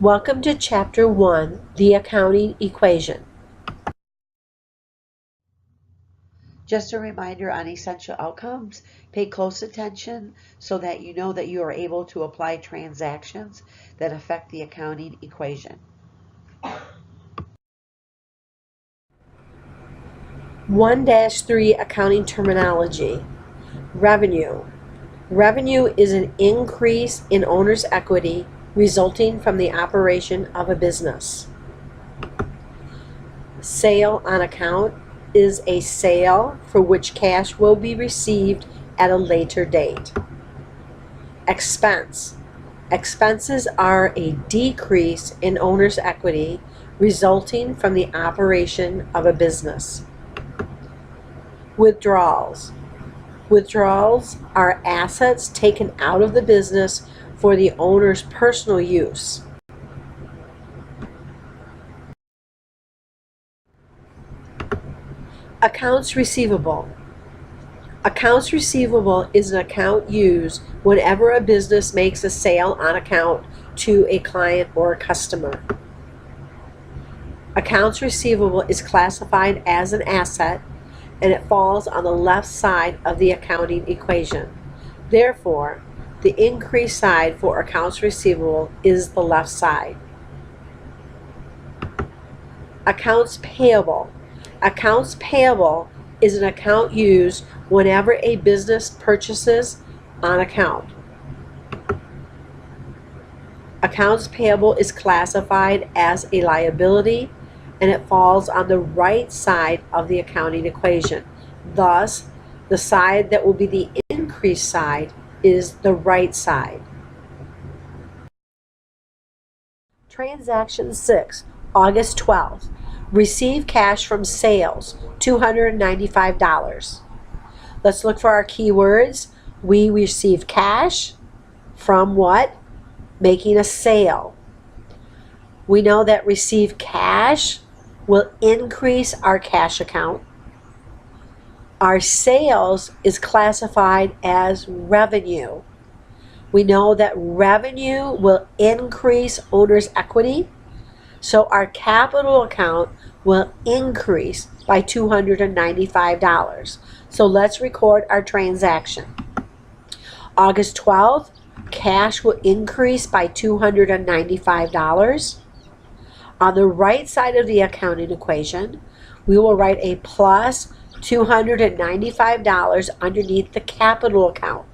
Welcome to Chapter 1, The Accounting Equation. Just a reminder on essential outcomes, pay close attention so that you know that you are able to apply transactions that affect the accounting equation. 1-3 Accounting Terminology. Revenue. Revenue is an increase in owner's equity resulting from the operation of a business. Sale on account is a sale for which cash will be received at a later date. Expense. Expenses are a decrease in owner's equity resulting from the operation of a business. Withdrawals. Withdrawals are assets taken out of the business for the owner's personal use. Accounts receivable. Accounts receivable is an account used whenever a business makes a sale on account to a client or a customer. Accounts receivable is classified as an asset and it falls on the left side of the accounting equation. Therefore, the increased side for accounts receivable is the left side. Accounts payable. Accounts payable is an account used whenever a business purchases on account. Accounts payable is classified as a liability and it falls on the right side of the accounting equation. Thus, the side that will be the increased side is the right side. Transaction 6, August 12th. Receive cash from sales, $295. Let's look for our keywords. We receive cash from what? Making a sale. We know that receive cash will increase our cash account. Our sales is classified as revenue. We know that revenue will increase owner's equity, so our capital account will increase by $295. So let's record our transaction. August 12th, cash will increase by $295. On the right side of the accounting equation, we will write a plus $295 underneath the capital account.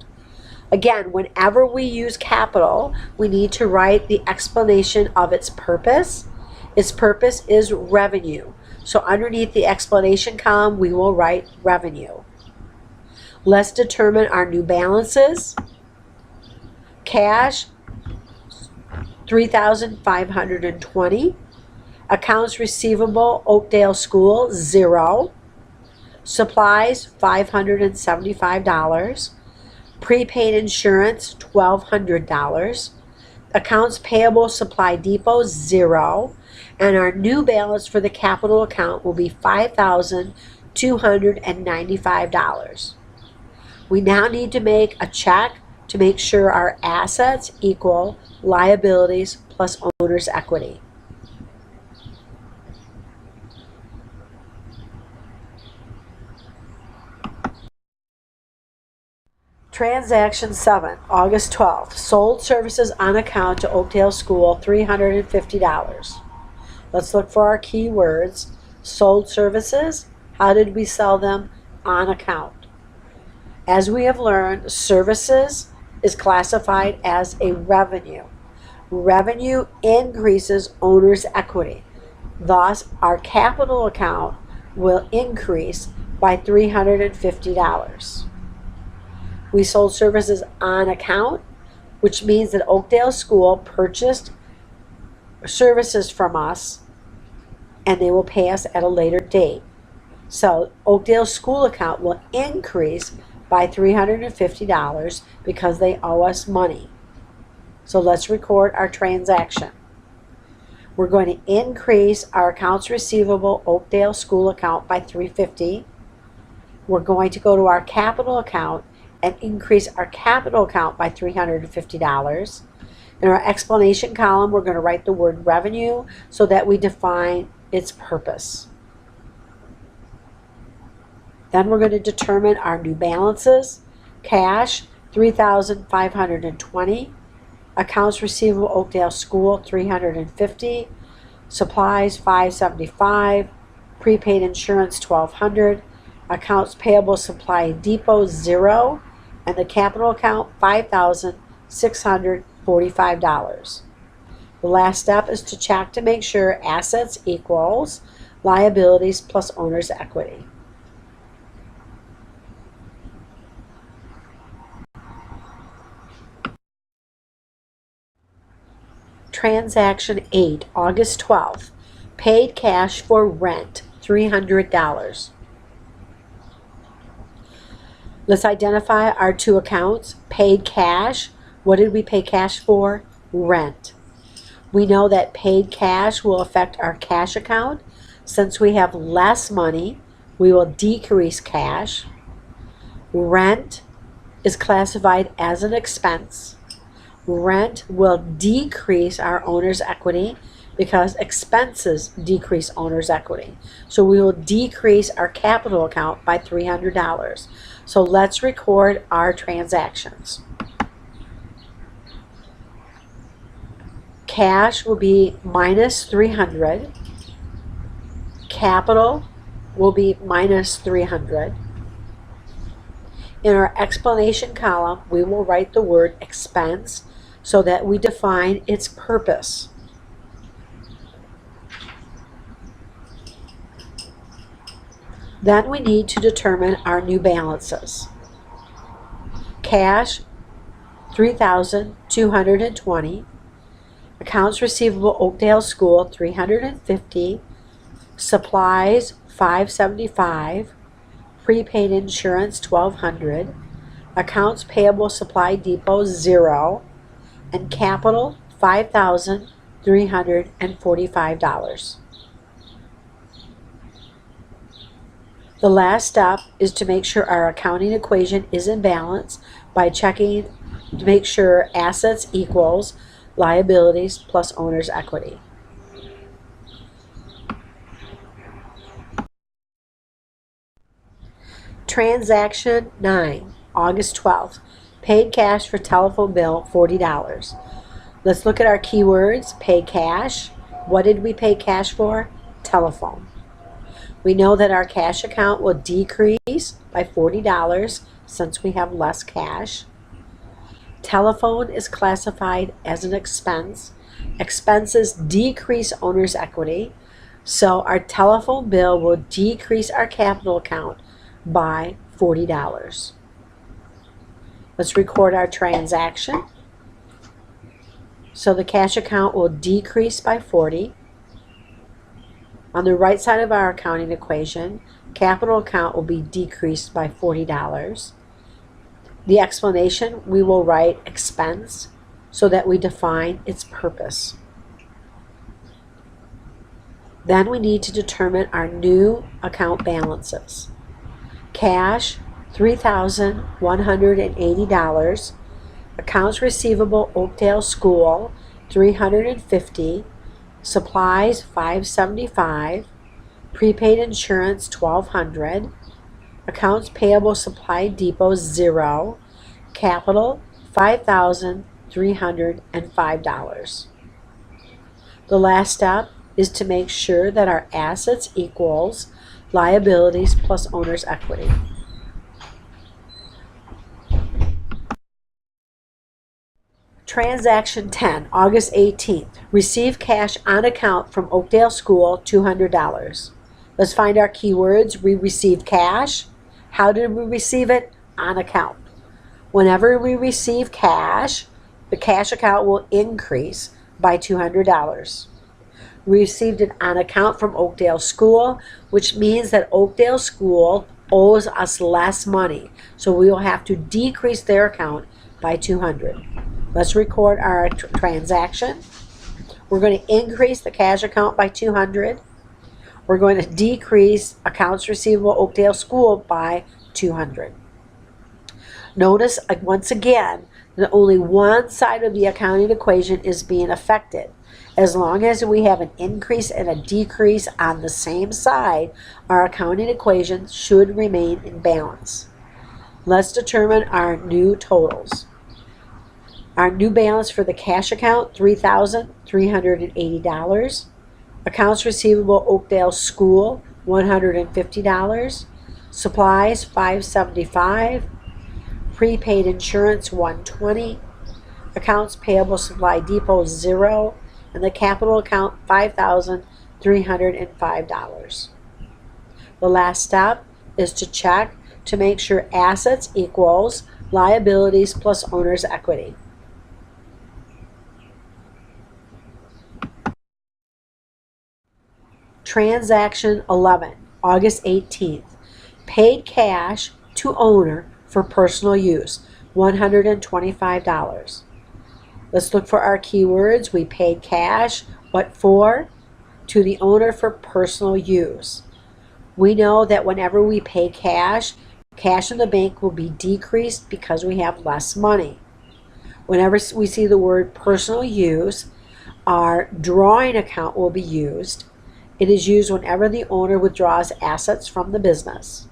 Again, whenever we use capital, we need to write the explanation of its purpose. Its purpose is revenue. So underneath the explanation column, we will write revenue. Let's determine our new balances. Cash, $3,520. Accounts receivable, Oakdale School, 0. Supplies, $575. Prepaid insurance, $1,200. Accounts payable, Supply Depot, 0. And our new balance for the capital account will be $5,295. We now need to make a check to make sure our assets equal liabilities plus owner's equity. Transaction 7, August 12th. Sold services on account to Oakdale School, $350. Let's look for our keywords. Sold services. How did we sell them? On account. As we have learned, services is classified as a revenue. Revenue increases owner's equity. Thus, our capital account will increase by $350. We sold services on account, which means that Oakdale School purchased services from us and they will pay us at a later date. So Oakdale School account will increase by $350 because they owe us money. So let's record our transaction. We're going to increase our accounts receivable Oakdale School account by $350. We're going to go to our capital account and increase our capital account by $350. In our explanation column, we're going to write the word revenue so that we define its purpose. Then we're going to determine our new balances. Cash, $3,520. Accounts receivable, Oakdale School, $350. Supplies, $575. Prepaid insurance, $1,200. Accounts payable, Supply Depot, $0. And the capital account, $5,645. The last step is to check to make sure assets equals liabilities plus owner's equity. Transaction 8, August 12th. Paid cash for rent, $300. Let's identify our two accounts. Paid cash. What did we pay cash for? Rent. We know that paid cash will affect our cash account. Since we have less money, we will decrease cash. Rent is classified as an expense. Rent will decrease our owner's equity because expenses decrease owner's equity. So we will decrease our capital account by $300. So let's record our transactions. Cash will be minus 300. Capital will be minus 300. In our explanation column, we will write the word expense so that we define its purpose. Then we need to determine our new balances. Cash, $3,220. Accounts receivable, Oakdale School, $350. Supplies, $575. Prepaid insurance, $1,200. Accounts payable, Supply Depot, $0. And capital, $5,345. The last step is to make sure our accounting equation is in balance by checking to make sure assets equals liabilities plus owner's equity. Transaction 9, August 12th. Paid cash for telephone bill, $40. Let's look at our keywords. Pay cash. What did we pay cash for? Telephone. We know that our cash account will decrease by $40 since we have less cash. Telephone is classified as an expense. Expenses decrease owner's equity, so our telephone bill will decrease our capital account by $40. Let's record our transaction. So the cash account will decrease by $40. On the right side of our accounting equation, capital account will be decreased by $40. The explanation, we will write expense so that we define its purpose. Then we need to determine our new account balances. Cash, $3,180. Accounts receivable, Oakdale School, $350. Supplies, $575. Prepaid insurance, $1,200. Accounts payable, Supply Depot, $0. Capital, $5,305. The last step is to make sure that our assets equals liabilities plus owner's equity. Transaction 10, August 18th. Receive cash on account from Oakdale School, $200. Let's find our keywords. We received cash. How did we receive it? On account. Whenever we receive cash, the cash account will increase by $200. We received it on account from Oakdale School, which means that Oakdale School owes us less money. So we will have to decrease their account by $200. Let's record our transaction. We're going to increase the cash account by $200. We're going to decrease accounts receivable Oakdale School by $200. Notice once again that only one side of the accounting equation is being affected. As long as we have an increase and a decrease on the same side, our accounting equation should remain in balance. Let's determine our new totals. Our new balance for the cash account, $3,380. Accounts receivable, Oakdale School, $150. Supplies, $575. Prepaid insurance, $120. Accounts payable, Supply Depot, $0. And the capital account, $5,305. The last step is to check to make sure assets equals liabilities plus owner's equity. Transaction 11, August 18th. Paid cash to owner for personal use, $125. Let's look for our keywords. We paid cash. What for? To the owner for personal use. We know that whenever we pay cash, cash in the bank will be decreased because we have less money. Whenever we see the word personal use, our drawing account will be used. It is used whenever the owner withdraws assets from the business.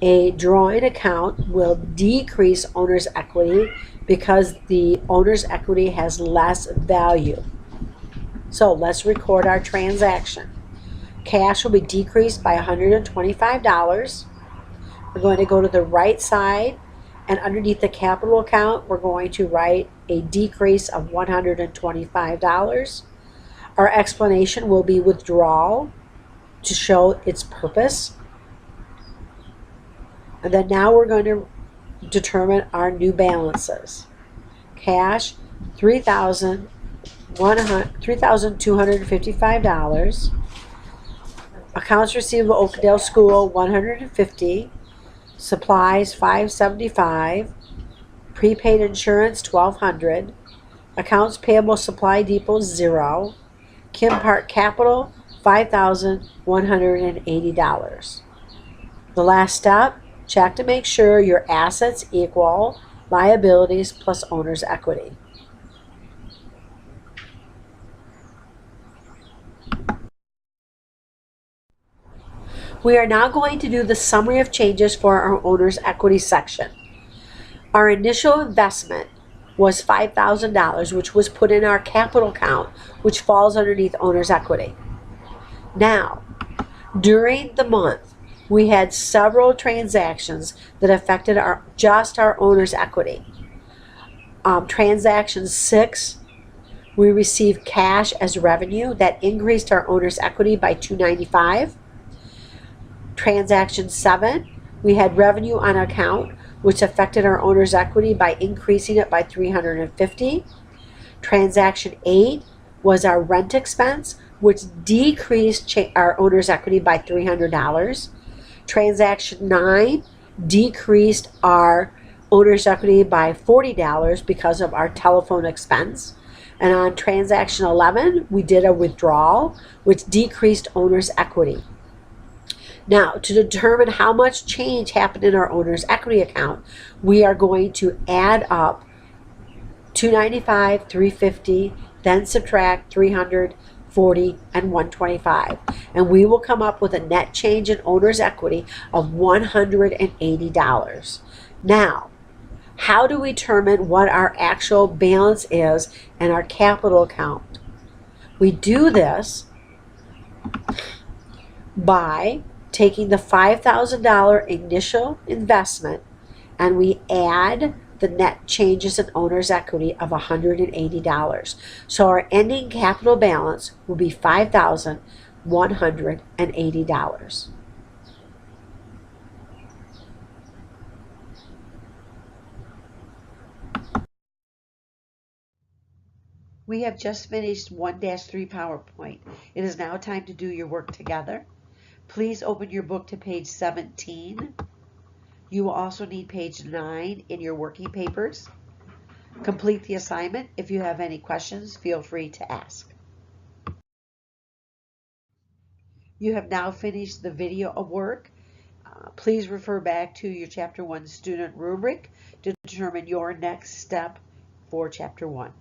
A drawing account will decrease owner's equity because the owner's equity has less value. So let's record our transaction. Cash will be decreased by $125. We're going to go to the right side, and underneath the capital account, we're going to write a decrease of $125. Our explanation will be withdrawal to show its purpose. And then now we're going to determine our new balances. Cash, $3,255. Accounts receivable, Oakdale School, $150. Supplies, $575. Prepaid insurance, $1,200. Accounts payable, Supply Depot, $0. Kim Park Capital, $5,180. The last step, check to make sure your assets equal liabilities plus owner's equity. We are now going to do the summary of changes for our owner's equity section. Our initial investment was $5,000, which was put in our capital account, which falls underneath owner's equity. Now, during the month, we had several transactions that affected just our owner's equity. Transaction 6, we received cash as revenue that increased our owner's equity by $295. Transaction 7, we had revenue on account, which affected our owner's equity by increasing it by $350. Transaction 8 was our rent expense, which decreased our owner's equity by $300. Transaction 9 decreased our owner's equity by $40 because of our telephone expense. And on transaction 11, we did a withdrawal, which decreased owner's equity. Now, to determine how much change happened in our owner's equity account, we are going to add up $295, $350, then subtract $300, $40, and $125. And we will come up with a net change in owner's equity of $180. Now, how do we determine what our actual balance is in our capital account? We do this by taking the $5,000 initial investment, and we add the net changes in owner's equity of $180. So our ending capital balance will be $5,180. We have just finished 1-3 PowerPoint. It is now time to do your work together. Please open your book to page 17. You will also need page 9 in your working papers. Complete the assignment. If you have any questions, feel free to ask. You have now finished the video of work. Please refer back to your Chapter 1 student rubric to determine your next step for Chapter 1.